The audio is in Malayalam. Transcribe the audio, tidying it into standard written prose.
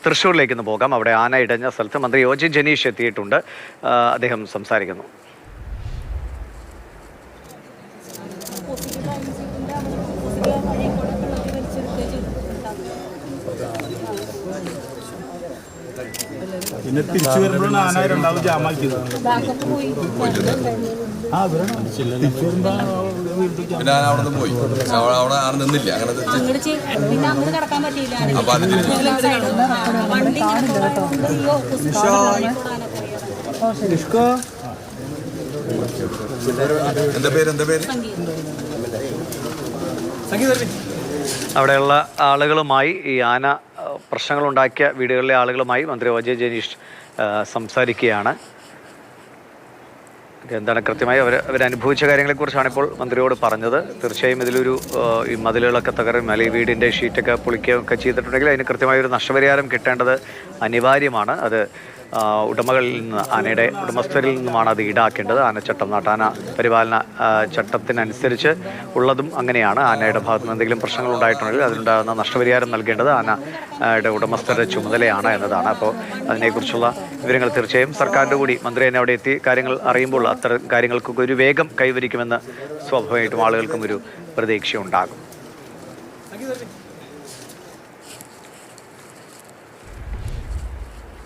തൃശ്ശൂരിലേക്ക് ഒന്ന് പോകാം. അവിടെ ആന ഇടഞ്ഞ സ്ഥലത്ത് മന്ത്രി ഒ ജെ ജനീഷ് എത്തിയിട്ടുണ്ട്. അദ്ദേഹം സംസാരിക്കുന്നു. പിന്നെ തിരിച്ചു വരുമ്പോഴാണ് ആന രണ്ടാമത് ജാമാക്കിയത്. പിന്നെ അവിടെ പോയി അവിടെ ആന നിന്നില്ല. എന്താ പേര് അവിടെയുള്ള ആളുകളുമായി, ഈ ആന പ്രശ്നങ്ങളുണ്ടാക്കിയ വീടുകളിലെ ആളുകളുമായി മന്ത്രി ഒ ജെ ജനീഷ് സംസാരിക്കുകയാണ്. എന്താണ് കൃത്യമായി അവരനുഭവിച്ച കാര്യങ്ങളെക്കുറിച്ചാണ് ഇപ്പോൾ മന്ത്രിയോട് പറഞ്ഞത്. തീർച്ചയായും ഇതിലൊരു ഈ മതിലുകളൊക്കെ തകരും, അല്ലെങ്കിൽ വീടിൻ്റെ ഷീറ്റൊക്കെ പൊളിക്കുകയൊക്കെ ചെയ്തിട്ടുണ്ടെങ്കിൽ അതിന് കൃത്യമായൊരു നഷ്ടപരിഹാരം കിട്ടേണ്ടത് അനിവാര്യമാണ്. അത് ഉടമകളിൽ നിന്ന്, ആനയുടെ ഉടമസ്ഥരിൽ നിന്നുമാണ് അത് ഈടാക്കേണ്ടത്. ആനച്ചട്ടം, നാട്ടാന പരിപാലന ചട്ടത്തിനനുസരിച്ച് ഉള്ളതും അങ്ങനെയാണ്. ആനയുടെ ഭാഗത്ത് നിന്ന് എന്തെങ്കിലും പ്രശ്നങ്ങൾ ഉണ്ടായിട്ടുണ്ടെങ്കിൽ അതിനുണ്ടാകുന്ന നഷ്ടപരിഹാരം നൽകേണ്ടത് ആനയുടെ ഉടമസ്ഥരുടെ ചുമതലയാണ് എന്നതാണ്. അപ്പോൾ അതിനെക്കുറിച്ചുള്ള വിവരങ്ങൾ തീർച്ചയായും സർക്കാരിൻ്റെ കൂടി മന്ത്രി തന്നെ അവിടെ എത്തി കാര്യങ്ങൾ അറിയുമ്പോൾ അത്തരം കാര്യങ്ങൾക്കൊക്കെ ഒരു വേഗം കൈവരിക്കുമെന്ന് സ്വാഭാവികമായിട്ടും ആളുകൾക്കും ഒരു പ്രതീക്ഷയുണ്ടാകും.